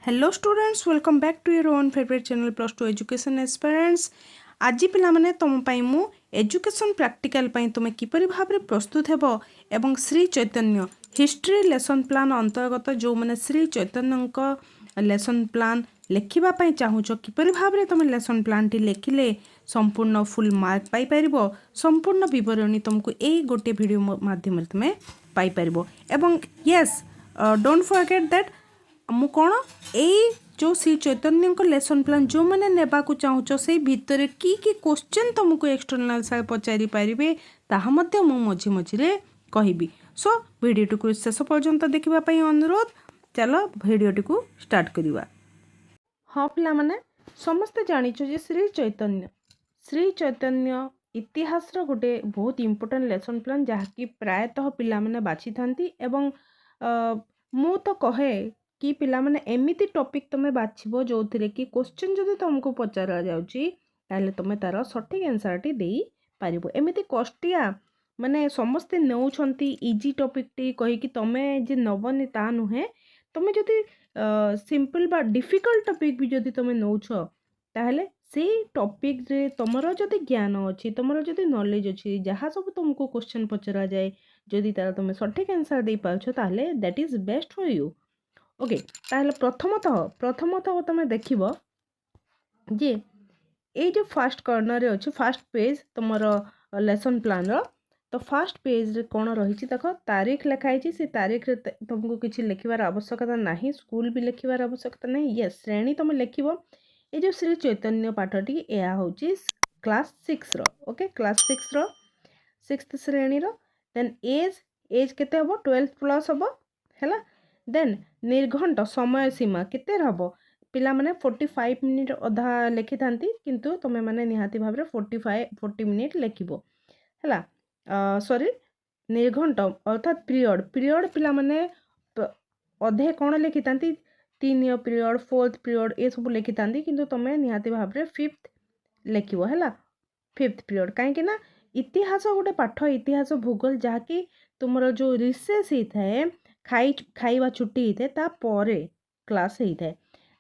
Hello students welcome back to your own favourite channel plus two education aspirants. आज पिलामाने तुम पाई मु education practical पाई तुम किपरि भाबरे प्रस्तुत हेबो एवं Shri Chaitanya history lesson plan अंतर्गत जो माने श्री चैतन्य लेसन प्लान लेखिबा पाई चाहुचो किपरि भाबरे तुम लेसन प्लान टी लेखिले संपूर्ण फुल मार्क पाई परिबो। संपूर्ण विवरणी तुमको ए गोटे वीडियो माध्यम तुम पाई परिबो एवं यस डोंट फॉरगेट दैट मु कौन यही जो श्री चैतन्य लेसन प्लान जो मैंने नेबा को चाहूच से भितर की क्वेश्चन तुमको एक्सटर्नाल साल पचारि पारे ताहा मध्य मु मझी मझीरे कहबी। सो वीडियो को शेष पर्यंत देखा अनुरोध। चलो वीडियो को स्टार्ट करवा। हाँ पिला माने समस्ते जानिछ जे श्री चैतन्य इतिहास गोटे बहुत इंपोर्टेंट लेसन प्लान जहाँकि प्रायतः पिला माने बाछि थांती एवं मु तो कहे कि पिला माने एमिति टॉपिक तुम बाछिबो जो थिरे कि क्वेश्चन जदि तुमको पचारा जाउची ताले तुम तार सठिक आंसर टी देई पारिबो। एमिति कष्टिया माने समस्ते नौछंती इजी टॉपिक टी कहि कि तुमे जे नबनी ता नुहे। तुम जदि सिंपल बा डिफिकल्ट टॉपिक भी जदि तुम नौछ ताहले से टॉपिक रे तुमरो जदि ज्ञान अछि तुमरो जदि नॉलेज अछि जहाँ सब तुमको क्वेश्चन पचरा जाए जदि तार तुम सठिक आंसर दे पाउछ ताहले that is best for you. Okay ताहले प्रथमतः तुम देखिबो जे ए जो फास्ट कॉर्नर रे अछि फास्ट पेज तुमरो लेसन प्लान रो तो फास्ट पेज रे कोन रहिछि देखो तारीख लिखाई छि। से तारीख रे तुमको किछि लिखिबार आवश्यकता नाही, स्कूल भी लिखिबार आवश्यकता नाही। यस श्रेणी तुम लिखिबो ए जो श्री चैतन्य पाठटी एया होछि क्लास 6 रो। ओके क्लास 6 रो 6th श्रेणी रो। देन एज केते हबो 12 प्लस हबो हैला। देन निर्घंट समय सीमा केते हबो पिला माने 45 मिनिट अधा लिखि थांती किंतु तुमे माने निहाती भाबरे 40 मिनिट लिखिबो हैला। सॉरी निर्घंट अर्थात पीरियड पिला माने अधे कोन लिखि थांती 3 ईयर पीरियड 4th पीरियड ए सब लिखि थांती किंतु तुमे निहाती भाबरे 5th लिखिबो हैला। 5th पीरियड काहे कि ना इतिहास गोटे पाठ इतिहास भूगोल जहाँकि तुमरो जो रिसेस ही थाए खाइबा छुट्टी ही थे तापर क्लास ही थे।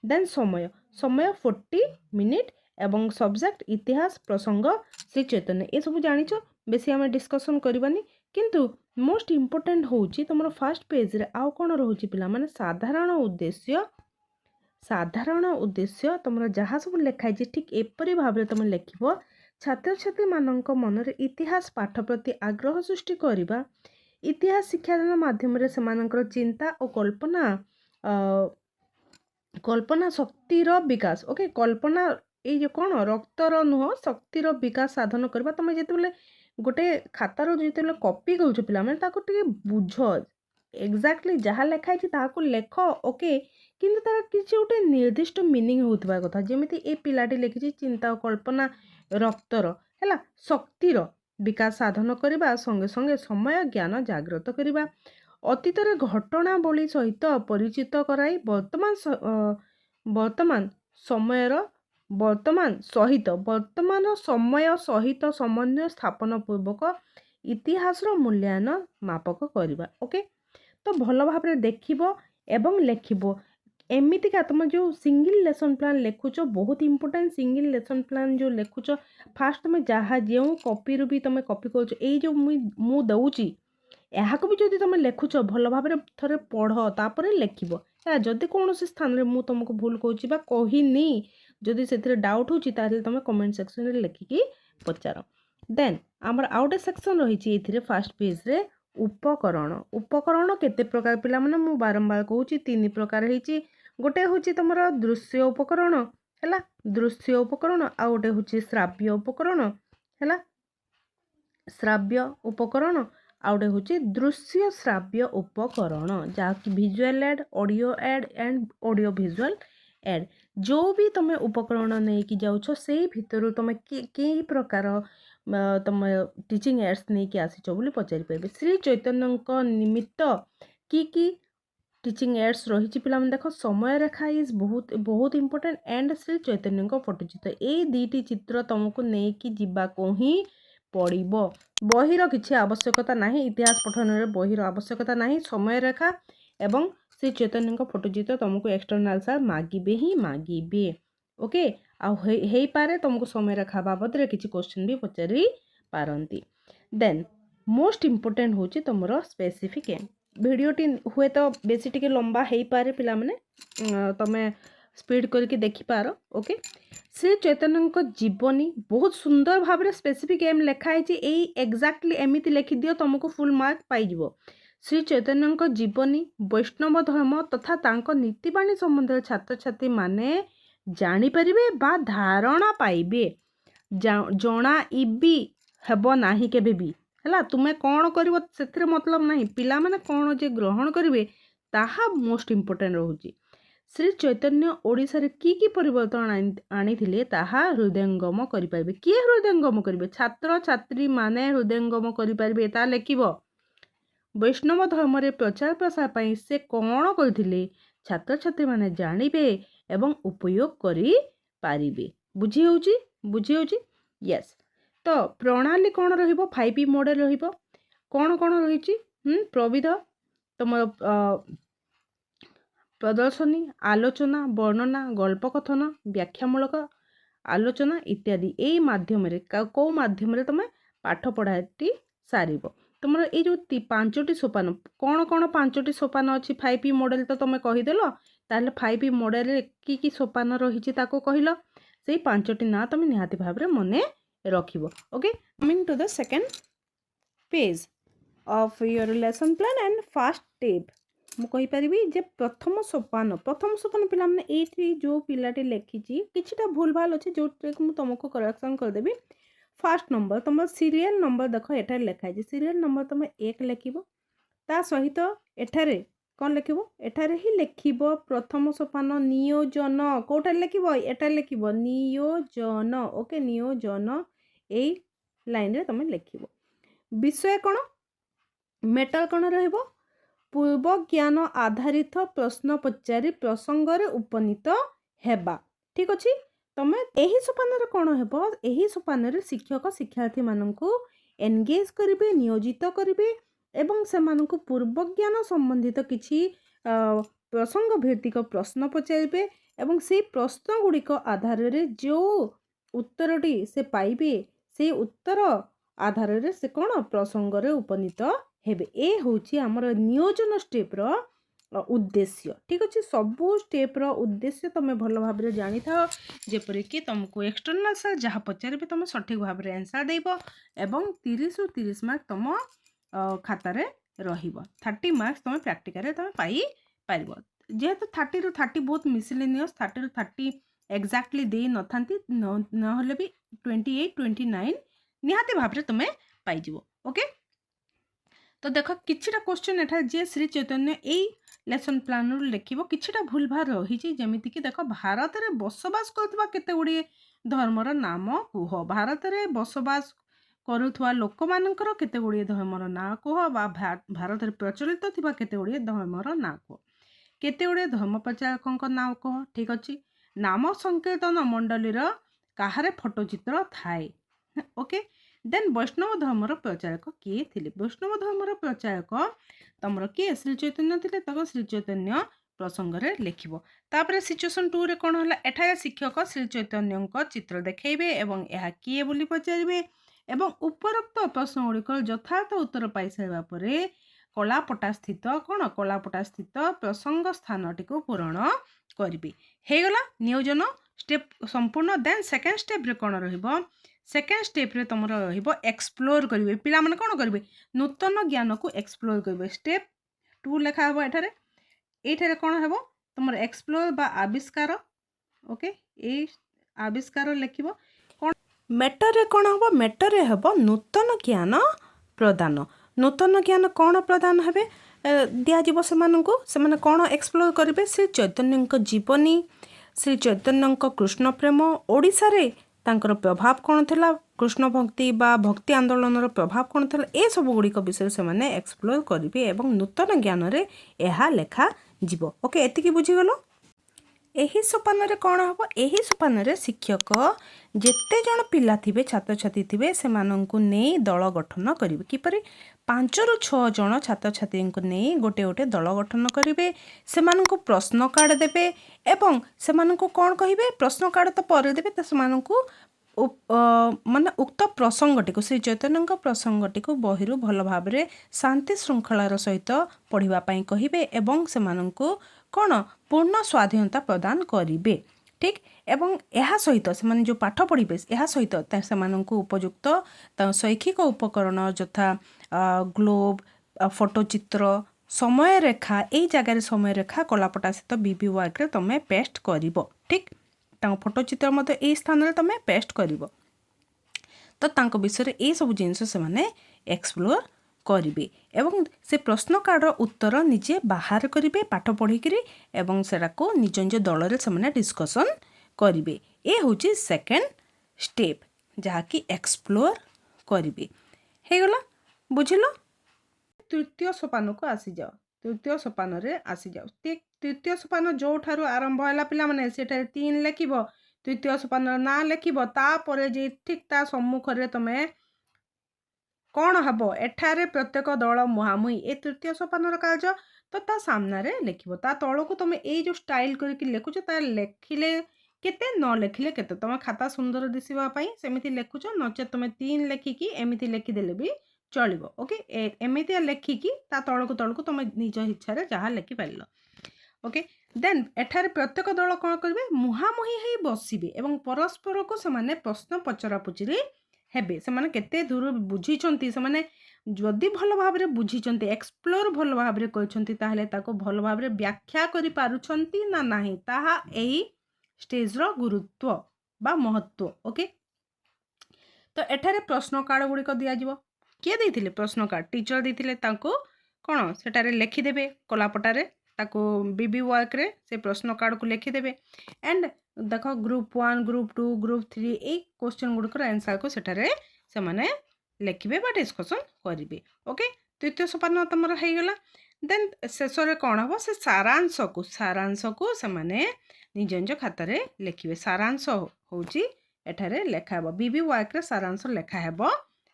देन समय 40 मिनिट एवं सब्जेक्ट इतिहास प्रसंग श्री चैतन्य ये सब जानिछ बेसी आम डिस्कसन करबानी किंतु मोस्ट इम्पोर्टेंट होउची तुमरो फर्स्ट पेज रे आउ कोन रहउची पिला माने साधारण उद्देश्य तुमरो जहाँ सब लिखाई जे ठीक एपरि भाबरे तुम लिखिबो। छात्र छात्री मानक मनरे इतिहास पाठ प्रति आग्रह सृष्टि करिबा, इतिहास शिक्षादान माध्यम से चिंता और कल्पना शक्तिर विकास। ओके कल्पना ये जो कौन रक्तर नुह शक्तिर विकास साधन करबा। तुम जिते गोटे खातार जिते कॉपी करूछ पिला माने ताको टिके बुझ एक्जाक्टली जहाँ लिखाई ताको लेख। ओके किंतु तार किसी गोटे निर्दिष्ट मीनिंग होउतबा कथा जेमिति ए पिलाटी लिखिछि चिंता और कल्पना रक्तर हैला शक्तिर विकास साधन करबा संगे संगे समय ज्ञान जागृत करबा, अतीतर घटनावली सहित परिचित कराई वर्तमान समय सहित समन्वय स्थापन पूर्वक इतिहास मूल्यांकन मापक करबा। ओके तो भल भाव देखिबो एवं लेखिबो एमितिका तुम जो सिंगल लेसन प्लान लेखुच बहुत इंपोर्टेंट। सिंगल लेसन प्लान जो लेखुच फास्ट तुम जहाँ जो कॉपी रू भी तुम कॉपी कर जो मु दउची यहाँ भी जब तुम लेखुच भल भाव थे पढ़ तापर लेखिब है। जदि कौन स्थान में मुझे तुमको भूल कहूँ कहनी जदि से डाउट होची ताले तुम कमेंट सेक्शन रे लिखिकी पचार। देन आमर आउ गोटे सेक्शन रही फास्ट पेज रे उपकरण केते प्रकार पिला माने मु बारंबार कहूँ 3 प्रकार होती। गोटे हूँ तुम दृश्य उपकरण है, दृश्य उपकरण आउ गोटे हूँ श्राव्य उपकरण है, श्राव्य उपकरण आउटे हूँ दृश्य श्राव्य उपकरण जहाँकि visual aid audio aid and audio visual aid. जो भी तुम उपकरण नहीं कि जाउछो से भितर तुम कई प्रकार तुम टीचिंग एड्स नहीं कि आसीचो बोली पचारि पारे। श्री चैतन्य निमित्त की टीचिंग एड्स रही पिला देख समय रेखा इज बहुत बहुत इंपोर्टेंट एंड श्री चैतन्य फोटोचित्र ये दुईटी चित्र तुमको नहीं कि जीवाको ही पड़ो। बहिर किसी आवश्यकता नहीं, इतिहास पठन में बहिर आवश्यकता नहीं। समय रेखा एवं श्री चैतन्य फोटो चित्र तुमको एक्सटर्नाल साल मागिबे ही मागिबे। ओके आउ पारे तुमको समय रेखा बाबद किसी क्वेश्चन भी पचारि पारंती। देन मोस्ट इम्पोर्टेंट होची तुमरो स्पेसिफिक एम। भिडियोटी हुए तो बेसी टिके लंबा हो पारे पिला माने तमे स्पीड करके देखिपार। ओके श्री चैतन्य जीवनी बहुत सुंदर भाव में स्पेसिफिक एम लिखाई एक्जाक्टली एमती लिखि दियो तुमको फुल मार्क पाइजिवो। श्री चैतन्य जीवनी वैष्णव धर्म तथा तांको नीतिबाणी संबंध छात्र छात्री माने जानी परिबे बा धारणा पाइबे। जणाइबी हेबो नाही केबे भी हला तुमे कौन करिवो सेथिरे मतलब नहीं पिला माने कौन जे ग्रहण करिवे ताहा मोस्ट इम्पोर्टेंट रहूची। श्री चैतन्य ओडिशा रे की परिवर्तन आनी ताहा हृदयंगम करिपारिबे। किए हृदयंगम करिवे छात्र छात्री माने हृदयंगम करिपारिबे ता लेखिबो। वैष्णव धर्म रे प्रचार प्रसार पई से कौन करथिले छात्र छात्री माने जानिबे एवं उपयोग करि पारिबे। बुझी होउची यस। तो प्रणाली कौन रहिबो 5P मॉडल रहिबो। कौन कौन रहिची प्रविध तुम प्रदर्शनी आलोचना वर्णना गल्पकथन व्याख्यामूलक आलोचना इत्यादि यही माध्यम कौ माध्यम तुम पाठ पढ़ाटी सार तुम ये जो 5टी सोपान कौन कौन 5टी सोपान अच्छी 5P मॉडल तो तुम कहीदेल ताहले 5P मॉडल की सोपान रही कहल से 5टी ना तुम निहाती भाव मन रखिबो। Okay coming to the second page of your lesson plan and fast tip मुझे जे प्रथम सोपान पिला माने एठी जो पिलाटी लिखी किछिटा भूल भाल अच्छे जो तुमको करेक्शन करदेवी। फास्ट नंबर तुम सीरियल नंबर देख एठार लिखाई सीरियल नंबर तुम 1 लिखिबो ता सहित एठारे कौन लिखिबो एठारे ही लिखिबो प्रथम सोपान नियोजन कोठार लिखिबो एठार लिखिबो नियोजन। ओके नियोजन एई लाइन रे तुम लिखिबो। विषय कौन मेटर कौन रहिबो पूर्व ज्ञान आधारित प्रश्न पचारि प्रसंग रे उपनीत हेबा। ठीक अच्छे तुम यही सोपान कौन हेबो यही सोपान रे शिक्षक शिक्षार्थी माननकु एनगेज करिवे नियोजित करिवे एवं सेमानकु पूर्व ज्ञान संबंधित किछि प्रसंग भित्तिक प्रश्न पचारिबे एवं से प्रश्न गुड़िक आधार रे जो उत्तरटी से पाइबे से उत्तर आधार रे से कौन प्रसंग रे उपनीत हेबे। ए होची हमर नियोजन स्टेप रो उद्देश्य। ठीक अच्छे सबू स्टेप रो उद्देश्य तुम भल भाव में जानी था जेपरि कि तुमको एक्सटर्नाल सर जहाँ पचारे तुम सठिक भाव में आंसर देबो एवं 30 रु 30 मार्क तुम खाता रे रहिबो। 30 मार्क्स तुम प्रैक्टिकल रे तुम पाई पारिबो जेहेतु 30 रु 30 बहुत मिसलेनियस 30 रु 30 एक्जाक्टली दे नथांती नहले भी 28 29 निहाती भाव में तुम पाइजिवो। ओके तो देख किछिटा क्वेश्चन एठा जे श्री चैतन्य ए लेसन प्लान रु लिखिबो किछिटा भूल भार रही जेमिति कि देख भारत रे बसवास करथबा केते गुडी धर्मर नाम कुह भारत रे बसवास करुथवा लोक मानकर केते गुडी धर्मर ना कुह बा भारत रे प्रचलित थिबा केते गुडी धर्मर ना कुह केते गुडी धर्म प्रचारकक नाम कुह। ठीक अछि नाम संकीर्तन मंडली रो काहारे फोटो चित्र थाए। ओके देन वैष्णव धर्मर प्रचारक किए थिले वैष्णव धर्मर प्रचारक तमर किए श्री चैतन्य थिले तक श्री चैतन्य प्रसंग रे लिखिबो। तापरे सिचुएशन 2 रे कोन होला एठाया शिक्षक श्री चैतन्यक चित्र देखैबे एवं एहा किए बोली पचारिबे एवं उपरोक्त प्रश्न गुड़िकर यथार्थ उत्तर पाई सारा परे कलापटा स्थित प्रसंग स्थानटी को पूरण करिबे। हेगला नियोजन स्टेप संपूर्ण। देन सेकेंड स्टेप रे कोन रहिबो सेकेंड स्टेप रे तुम रहिबो एक्सप्लोर करिवे पिला माने कोन करिवे नूतन ज्ञान को एक्सप्लोर करिवे। स्टेप 2 लिखा हबो एठारे कोन हेबो तुम एक्सप्लोर बा आविष्कार। ओके ए आविष्कार लिखिबो कोन मैटर रे कोन हबो मैटर रे हबो नूतन ज्ञान प्रदान। नूतन ज्ञान कौन प्रदान हेबे दियाजिबो सेमानंकु सेमाने कौन एक्सप्लोर करिवे श्री चैतन्यक जीवनी श्री चैतन्यक कृष्ण प्रेम ओडिशा रे तांकर प्रभाव कौन थिला कृष्ण भक्ति बा भक्ति आंदोलन प्रभाव कौन थिला ए सब गुड़िक विषय से माने एक्सप्लोर करिवे एवं नूतन ज्ञान रे एहा लेखा जीवो। ओके एतिकी बुझीगलो। एही सोपान रे कौन हबो एही सोपान रे शिक्षक जेते जण पिला थिबे छात्र छात्री थिबे सेमानंकु नै दल गठन करिवे किपरि 5 ରୁ 6 ଜଣ ଛାତ୍ରଛାତ୍ରୀଙ୍କୁ ନେଇ ଗୋटे ଗୋटे ଦଳ ଗଠନ କରିବେ, ସେମାନଙ୍କୁ ପ୍ରଶ୍ନ କାର୍ଡ଼ ଦେବେ ଏବଂ ସେମାନଙ୍କୁ କ'ଣ କହିବେ, ପ୍ରଶ୍ନ କାର୍ଡ଼ ତ ପରେ ଦେବେ, ତ ସେମାନଙ୍କୁ ମାନେ ଉକ୍ତ ପ୍ରସଙ୍ଗଟିକୁ ଶ୍ରୀ ଚୈତନ୍ୟଙ୍କ ପ୍ରସଙ୍ଗଟିକୁ ବହିରୁ ଭଲ ଭାବରେ ଶାନ୍ତି ଶୃଙ୍ଖଳାର ସହିତ ପଢ଼ିବା ପାଇଁ କହିବେ ଏବଂ ସେମାନଙ୍କୁ କ'ଣ ପୂର୍ଣ୍ଣ ସ୍ୱାଧୀନତା ପ୍ରଦାନ କରିବେ। ଠିକ୍, ଏବଂ ଏହା ସହିତ ସେମାନେ ଯେଉଁ ପାଠ ପଢ଼ିବେ ଏହା ସହିତ ସେମାନଙ୍କୁ ଉପଯୁକ୍ତ ଶୈକ୍ଷିକ ଉପକରଣ ଯଥା ଗ୍ଲୋବ୍, ଫଟୋଚିତ୍ର, ସମୟରେଖା, ଏଇ ଜାଗାରେ ସମୟରେଖା କଳାପଟା ସହିତ ବିବି ୱାର୍କରେ ତୁମେ ପେଷ୍ଟ କରିବ। ଠିକ୍, ତାଙ୍କ ଫଟୋଚିତ୍ର ମଧ୍ୟ ଏଇ ସ୍ଥାନରେ ତୁମେ ପେଷ୍ଟ କରିବ। ତ ତାଙ୍କ ବିଷୟରେ ଏଇସବୁ ଜିନିଷ ସେମାନେ ଏକ୍ସପ୍ଲୋର କରିବେ ଏବଂ ସେ ପ୍ରଶ୍ନ କାର୍ଡ଼ର ଉତ୍ତର ନିଜେ ବାହାର କରିବେ ପାଠ ପଢ଼ିକିରି ଏବଂ ସେଟାକୁ ନିଜ ନିଜ ଦଳରେ ସେମାନେ ଡିସ୍କସନ୍ କରିବେ। ଏ ହେଉଛି ସେକେଣ୍ଡ ଷ୍ଟେପ୍, ଯାହାକି ଏକ୍ସପ୍ଲୋର କରିବେ। ହେଇଗଲା, ବୁଝିଲ? ତୃତୀୟ ସୋପାନକୁ ଆସିଯାଅ। ତୃତୀୟ ସୋପାନରେ ଆସିଯାଅ। ତୃତୀୟ ସୋପାନ ଯେଉଁଠାରୁ ଆରମ୍ଭ ହେଲା ପିଲାମାନେ, ସେଠାରେ 3 ଲେଖିବ, ତୃତୀୟ ସୋପାନର ନାଁ ଲେଖିବ, ତାପରେ ଯେ ଠିକ୍ ତା ସମ୍ମୁଖରେ ତୁମେ କ'ଣ ହେବ, ଏଠାରେ ପ୍ରତ୍ୟେକ ଦଳ ମୁହାଁମୁହିଁ, ଏ ତୃତୀୟ ସୋପାନର କାର୍ଯ୍ୟ, ତ ତା ସାମ୍ନାରେ ଲେଖିବ। ତା ତଳକୁ ତୁମେ ଏଇ ଯେଉଁ ଷ୍ଟାଇଲ୍ କରିକି ଲେଖୁଛ, ତା ଲେଖିଲେ କେତେ, ନ ଲେଖିଲେ କେତେ, ତୁମ ଖାତା ସୁନ୍ଦର ଦିଶିବା ପାଇଁ ସେମିତି ଲେଖୁଛ, ନଚେତ୍ ତୁମେ 3 ଲେଖିକି ଏମିତି ଲେଖିଦେଲେ ବି ଚଳିବ। ଓକେ, ଏମିତିଆ ଲେଖିକି ତା ତଳକୁ ତୁମେ ନିଜ ଇଚ୍ଛାରେ ଯାହା ଲେଖିପାରିଲ। ଓକେ, ଦେନ୍ ଏଠାରେ ପ୍ରତ୍ୟେକ ଦଳ କ'ଣ କରିବେ, ମୁହାଁମୁହିଁ ହେଇ ବସିବେ ଏବଂ ପରସ୍ପରକୁ ସେମାନେ ପ୍ରଶ୍ନ ପଚରାପଚରି ହେବେ। ସେମାନେ କେତେ ଦୂର ବୁଝିଛନ୍ତି, ସେମାନେ ଯଦି ଭଲ ଭାବରେ ବୁଝିଛନ୍ତି, ଏକ୍ସପ୍ଲୋର ଭଲ ଭାବରେ କରିଛନ୍ତି, ତାହେଲେ ତାକୁ ଭଲ ଭାବରେ ବ୍ୟାଖ୍ୟା କରିପାରୁଛନ୍ତି ନା ନାହିଁ, ତାହା ଏହି ଷ୍ଟେଜ୍ର ଗୁରୁତ୍ୱ ବା ମହତ୍ତ୍ୱ। ଓକେ, ତ ଏଠାରେ ପ୍ରଶ୍ନ କାର୍ଡ଼ ଗୁଡ଼ିକ ଦିଆଯିବ। କିଏ ଦେଇଥିଲେ ପ୍ରଶ୍ନ କାର୍ଡ଼? ଟିଚର ଦେଇଥିଲେ। ତାଙ୍କୁ କ'ଣ ସେଠାରେ ଲେଖିଦେବେ କଳାପଟାରେ, ତାକୁ ବିବି ୱାର୍କରେ ସେ ପ୍ରଶ୍ନ କାର୍ଡ଼କୁ ଲେଖିଦେବେ। ଆଣ୍ଡ ଦେଖ ଗ୍ରୁପ୍ 1, ଗ୍ରୁପ୍ 2, ଗ୍ରୁପ୍ 3 ଏଇ କ୍ୱେଶ୍ଚନ୍ ଗୁଡ଼ିକର ଆନ୍ସର୍କୁ ସେଠାରେ ସେମାନେ ଲେଖିବେ ବା ଡିସ୍କସନ୍ କରିବେ। ଓକେ, ତୃତୀୟ ସୋପାନ ତୁମର ହେଇଗଲା। ଦେନ୍ ଶେଷରେ କ'ଣ ହେବ, ସେ ସାରାଂଶକୁ ସେମାନେ ନିଜ ନିଜ ଖାତାରେ ଲେଖିବେ। ସାରାଂଶ ହେଉଛି ଏଠାରେ ଲେଖା ହେବ, ବିବି ୱାର୍କରେ ସାରାଂଶ ଲେଖା ହେବ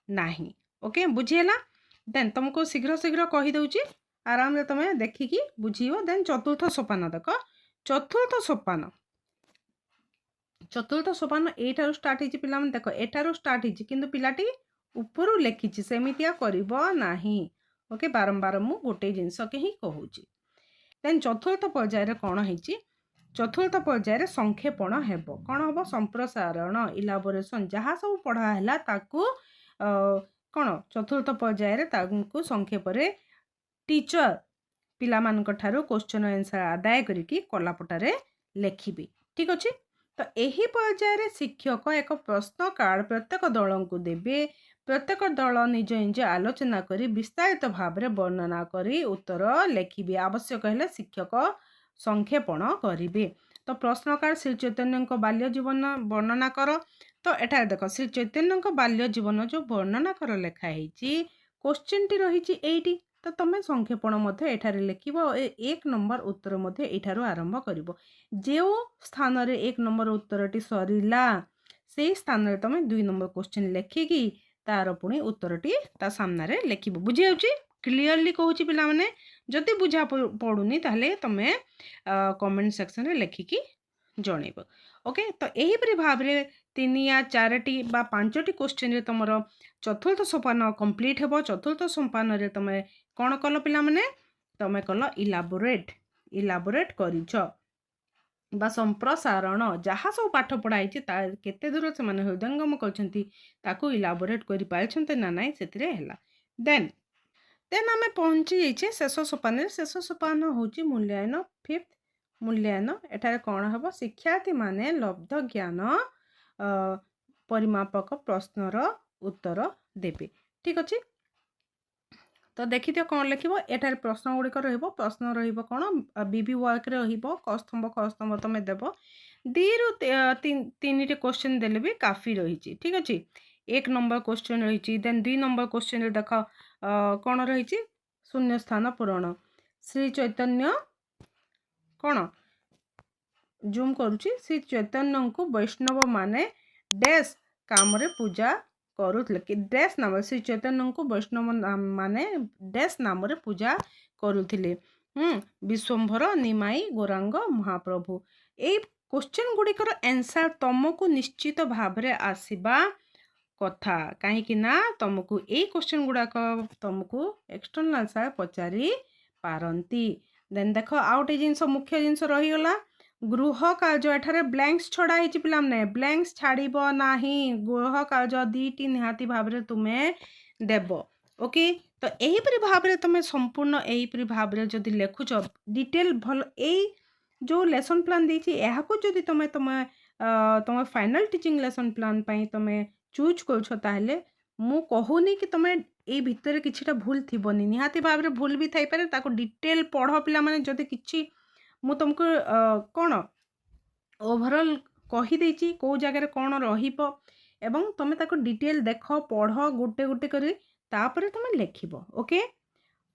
ନାହିଁ। ଓକେ, ବୁଝିହେଲା? ଦେନ୍ ତୁମକୁ ଶୀଘ୍ର କହିଦେଉଛି, ଆରାମରେ ତୁମେ ଦେଖିକି ବୁଝିବ। ଦେନ୍ ଚତୁର୍ଥ ସୋପାନ ଦେଖ, ଚତୁର୍ଥ ସୋପାନ ଏଇଠାରୁ ଷ୍ଟାର୍ଟ ହେଇଛି ପିଲାମାନେ। ଦେଖ ଏଠାରୁ ଷ୍ଟାର୍ଟ ହେଇଛି, କିନ୍ତୁ ପିଲାଟି ଉପରୁ ଲେଖିଛି, ସେମିତିଆ କରିବ ନାହିଁ। ଓକେ, ବାରମ୍ବାର ମୁଁ ଗୋଟେ ଜିନିଷକେ ହିଁ କହୁଛି। ଦେନ୍ ଚତୁର୍ଥ ପର୍ଯ୍ୟାୟରେ କ'ଣ ହେଇଛି, ଚତୁର୍ଥ ପର୍ଯ୍ୟାୟରେ ସଂକ୍ଷେପଣ ହେବ। କ'ଣ ହେବ, ସମ୍ପ୍ରସାରଣ, ଇଲାବୋରେସନ୍, ଯାହା ସବୁ ପଢ଼ା ହେଲା ତାକୁ କ'ଣ ଚତୁର୍ଥ ପର୍ଯ୍ୟାୟରେ ତାଙ୍କୁ ସଂକ୍ଷେପରେ ଟିଚର ପିଲାମାନଙ୍କ ଠାରୁ କ୍ୱେଶ୍ଚନ୍ ଆନ୍ସର୍ ଆଦାୟ କରିକି କଳାପଟାରେ ଲେଖିବେ। ଠିକ୍ ଅଛି, ତ ଏହି ପର୍ଯ୍ୟାୟରେ ଶିକ୍ଷକ ଏକ ପ୍ରଶ୍ନ କାର୍ଡ଼ ପ୍ରତ୍ୟେକ ଦଳଙ୍କୁ ଦେବେ। ପ୍ରତ୍ୟେକ ଦଳ ନିଜ ନିଜ ଆଲୋଚନା କରି ବିସ୍ତାରିତ ଭାବରେ ବର୍ଣ୍ଣନା କରି ଉତ୍ତର ଲେଖିବେ। ଆବଶ୍ୟକ ହେଲେ ଶିକ୍ଷକ ସଂକ୍ଷେପଣ କରିବେ। ତ ପ୍ରଶ୍ନ କାର୍ଡ଼ ଶ୍ରୀ ଚୈତନ୍ୟଙ୍କ ବାଲ୍ୟ ଜୀବନ ବର୍ଣ୍ଣନା କର। ତ ଏଠାରେ ଦେଖ ଶ୍ରୀ ଚୈତନ୍ୟଙ୍କ ବାଲ୍ୟ ଜୀବନ ଯେଉଁ ବର୍ଣ୍ଣନା କର ଲେଖା ହେଇଛି, କ୍ୱେଶ୍ଚିନ୍ଟି ରହିଛି ଏଇଠି, ତ ତୁମେ ସଂକ୍ଷେପଣ ମଧ୍ୟ ଏଠାରେ ଲେଖିବ। 1 ନମ୍ବର ଉତ୍ତର ମଧ୍ୟ ଏଇଠାରୁ ଆରମ୍ଭ କରିବ। ଯେଉଁ ସ୍ଥାନରେ 1 ନମ୍ବର ଉତ୍ତରଟି ସରିଲା, ସେଇ ସ୍ଥାନରେ ତୁମେ 2 ନମ୍ବର କ୍ୱେଶ୍ଚିନ୍ ଲେଖିକି ତାର ପୁଣି ଉତ୍ତରଟି ତା ସାମ୍ନାରେ ଲେଖିବ। ବୁଝିଯାଉଛି? କ୍ଲିଅରଲି କହୁଛି ପିଲାମାନେ। ଯଦି ବୁଝା ପଡ଼ୁନି ତାହେଲେ ତୁମେ କମେଣ୍ଟ ସେକ୍ସନରେ ଲେଖିକି ଜଣେଇବ। ଓକେ, ତ ଏହିପରି ଭାବରେ 3 या 4ଟି ବା 5ଟି କ୍ୱେଶ୍ଚିନ୍ରେ ତୁମର ଚତୁର୍ଥ ସୋପାନ କମ୍ପ୍ଲିଟ୍ ହେବ। ଚତୁର୍ଥ ସୋପାନରେ ତୁମେ କ'ଣ କଲ ପିଲାମାନେ, ତୁମେ କଲ ଇଲାବୋରେଟ୍ କରିଛ ବା ସମ୍ପ୍ରସାରଣ, ଯାହା ସବୁ ପାଠ ପଢ଼ା ହେଇଛି ତା କେତେ ଦୂର ସେମାନେ ହୃଦୟଙ୍ଗମ କରିଛନ୍ତି, ତାକୁ ଇଲାବୋରେଟ୍ କରିପାରିଛନ୍ତି ନା ନାହିଁ, ସେଥିରେ ହେଲା। ଦେନ୍ ଆମେ ପହଞ୍ଚି ଯାଇଛେ ଶେଷ ସୋପାନରେ। ଶେଷ ସୋପାନ ହେଉଛି ମୂଲ୍ୟାୟନ, 5th ମୂଲ୍ୟାୟନ। ଏଠାରେ କ'ଣ ହେବ, ଶିକ୍ଷାର୍ଥୀମାନେ ଲବ୍ଧ ଜ୍ଞାନ ପରିମାପକ ପ୍ରଶ୍ନର ଉତ୍ତର ଦେବେ। ଠିକ୍ ଅଛି, ତ ଦେଖିଦିଅ କ'ଣ ଲେଖିବ। ଏଠାରେ ପ୍ରଶ୍ନ ଗୁଡ଼ିକ ରହିବ। ପ୍ରଶ୍ନ ରହିବ କ'ଣ, ବିବି ୱାର୍କରେ ରହିବ, ଖ ତୁମେ ଦେବ। 2ରୁ 3ଟି କ୍ୱେଶ୍ଚନ୍ ଦେଲେ ବି କାଫି ରହିଛି। ଠିକ୍ ଅଛି, 1 ନମ୍ବର କ୍ୱେଶ୍ଚନ୍ ରହିଛି। ଦେନ୍ 2 ନମ୍ବର କ୍ୱେଶ୍ଚନ୍ରେ ଦେଖ କ'ଣ ରହିଛି, ଶୂନ୍ୟ ସ୍ଥାନ ପୂରଣ। ଶ୍ରୀ ଚୈତନ୍ୟ କ'ଣ ଜୁମ୍ କରୁଛି, ଶ୍ରୀ ଚୈତନ୍ୟଙ୍କୁ ବୈଷ୍ଣବମାନେ ଡ୍ୟାସ୍ କାମରେ ପୂଜା କରୁଥିଲେ कि डैश नाम श्री चैतन्य को वैष्णव माने डैश नाम रे पूजा करुथिले विश्वम्भर निमाई गौरांग महाप्रभु एई क्वेश्चन गुड़िकर आंसर तुमको निश्चित भाव रे आसीबा कथा कहीं ना तुमको ए क्वेश्चन गुड़ाक तुमको एक्सटर्नल आंसर पचारि पारंती देन देख आउटे जिनस मुख्य जिनस रहीगला गृह कार्य एठारे ब्लैंक्स छड़ा होती पिला माने ब्लैंक्स छाड़ब नाही गृह कार्य दीटी निहाती भाव रे तुमे देव ओके तो यहीपरि भाव रे तुमे संपूर्ण यहीपरि भाव रे जदि लेखुच डिटेल भल एई जो लेसन प्लान देछि एहाको जदि तुमे तुमे तुम फाइनल टीचिंग लेसन प्लान पई तुमे चूज करछ ताहले मु कहूनी कि तुमे ए भितर किछिटा भूल थिबनी निहाती भाव रे भूल भी थाई पारे ताको डिटेल पढ़ पिला माने जदि किछि मु तुमको कौन ओभरऑल कही देछि को जगह कौन रहिबो एवं तुमे ताको डिटेल देख पढ़ गोटे गोटे करी तापर तुमे लेखिबो ओके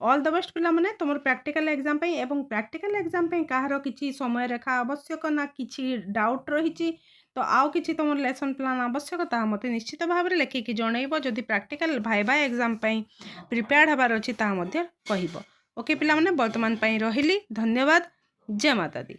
ऑल द बेस्ट पिला माने तुम प्रैक्टिकल एग्जाम पई एवं प्रैक्टिकल एग्जाम पई काहर किछि समय रेखा आवश्यक ना किछि डाउट रहिछि तो आउ किछि तुम लेसन प्लान आवश्यक ता मते निश्चित भाव रे लेखिकी जणैबो जदि प्रैक्टिकल भाइबा एग्जाम पई प्रिपेयर्ड हबार अछि ता मध्ये कहिबो ओके पिला माने वर्तमान पई रहिली धन्यवाद जय माता दी।